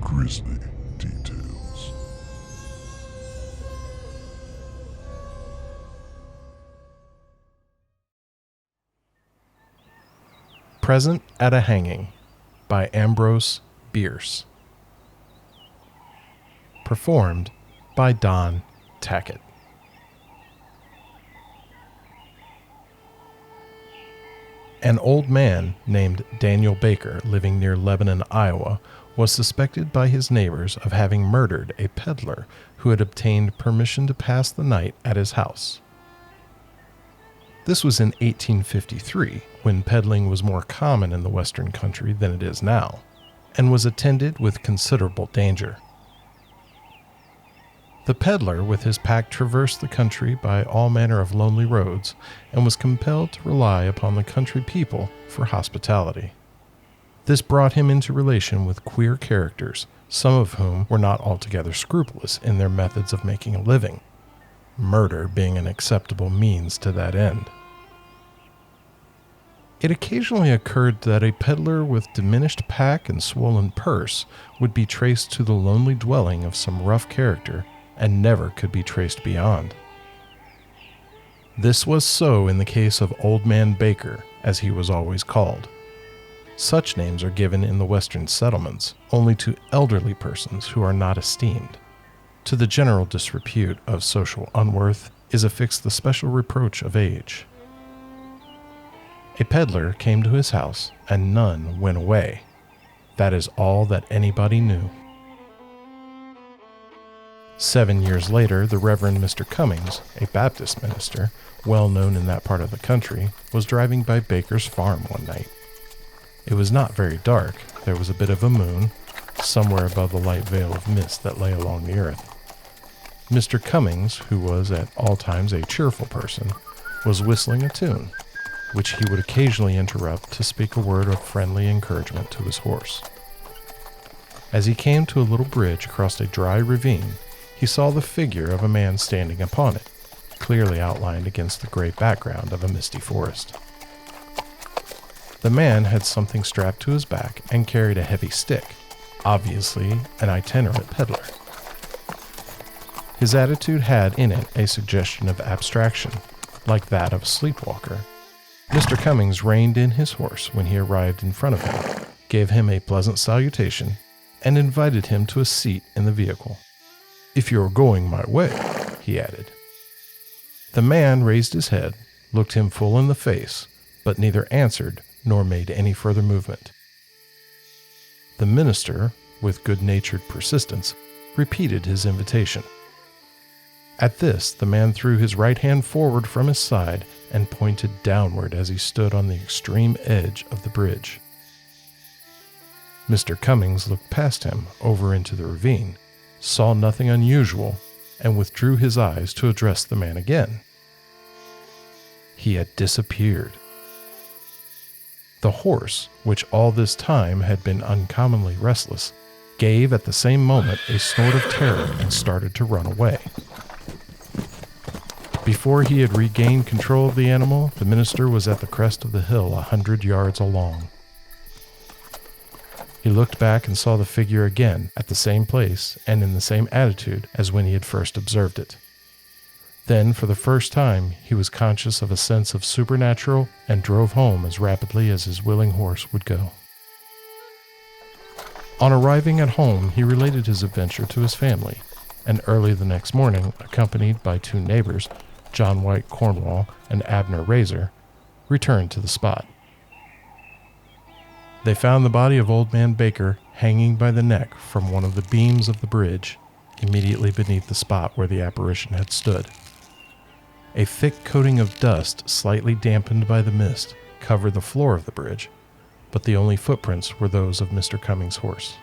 grisly details. Present at a Hanging by Ambrose Bierce. Performed by Don Tackett. An old man named Daniel Baker, living near Lebanon, Iowa, was suspected by his neighbors of having murdered a peddler who had obtained permission to pass the night at his house. This was in 1853, when peddling was more common in the Western country than it is now, and was attended with considerable danger. The peddler with his pack traversed the country by all manner of lonely roads and was compelled to rely upon the country people for hospitality. This brought him into relation with queer characters, some of whom were not altogether scrupulous in their methods of making a living, murder being an acceptable means to that end. It occasionally occurred that a peddler with diminished pack and swollen purse would be traced to the lonely dwelling of some rough character and never could be traced beyond. This was so in the case of Old Man Baker, as he was always called. Such names are given in the Western settlements only to elderly persons who are not esteemed. To the general disrepute of social unworth is affixed the special reproach of age. A peddler came to his house, and none went away. That is all that anybody knew. 7 years later, the Reverend Mr. Cummings, a Baptist minister, well known in that part of the country, was driving by Baker's farm one night. It was not very dark. There was a bit of a moon, somewhere above the light veil of mist that lay along the earth. Mr. Cummings, who was at all times a cheerful person, was whistling a tune, which he would occasionally interrupt to speak a word of friendly encouragement to his horse. As he came to a little bridge across a dry ravine, he saw the figure of a man standing upon it, clearly outlined against the gray background of a misty forest. The man had something strapped to his back and carried a heavy stick, obviously an itinerant peddler. His attitude had in it a suggestion of abstraction, like that of a sleepwalker. Mr. Cummings reined in his horse when he arrived in front of him, gave him a pleasant salutation, and invited him to a seat in the vehicle. "If you're going my way," he added. The man raised his head, looked him full in the face, but neither answered nor made any further movement. The minister, with good-natured persistence, repeated his invitation. At this, the man threw his right hand forward from his side and pointed downward as he stood on the extreme edge of the bridge. Mr. Cummings looked past him over into the ravine, saw nothing unusual, and withdrew his eyes to address the man again. He had disappeared. The horse, which all this time had been uncommonly restless, gave at the same moment a snort of terror and started to run away. Before he had regained control of the animal, the minister was at the crest of the hill 100 yards along. He looked back and saw the figure again at the same place and in the same attitude as when he had first observed it. Then, for the first time, he was conscious of a sense of supernatural and drove home as rapidly as his willing horse would go. On arriving at home, he related his adventure to his family, and early the next morning, accompanied by two neighbors, John White Cornwall and Abner Razor, returned to the spot. They found the body of Old Man Baker hanging by the neck from one of the beams of the bridge, immediately beneath the spot where the apparition had stood. A thick coating of dust, slightly dampened by the mist, covered the floor of the bridge, but the only footprints were those of Mr. Cummings' horse.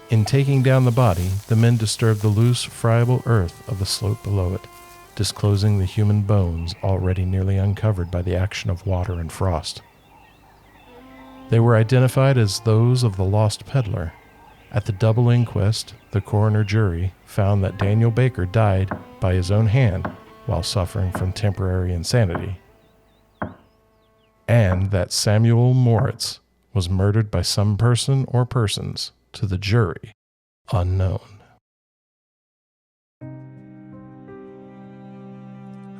In taking down the body, the men disturbed the loose, friable earth of the slope below it, disclosing the human bones already nearly uncovered by the action of water and frost. They were identified as those of the lost peddler. At the double inquest, the coroner jury found that Daniel Baker died by his own hand while suffering from temporary insanity, and that Samuel Moritz was murdered by some person or persons, to the jury, unknown.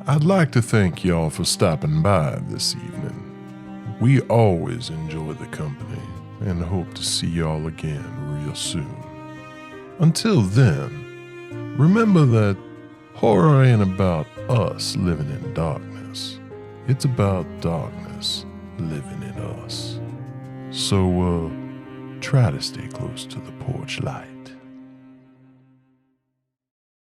I'd like to thank y'all for stopping by this evening. We always enjoy the company and hope to see y'all again real soon. Until then, remember that horror ain't about us living in darkness. It's about darkness living in us. So, try to stay close to the porch light.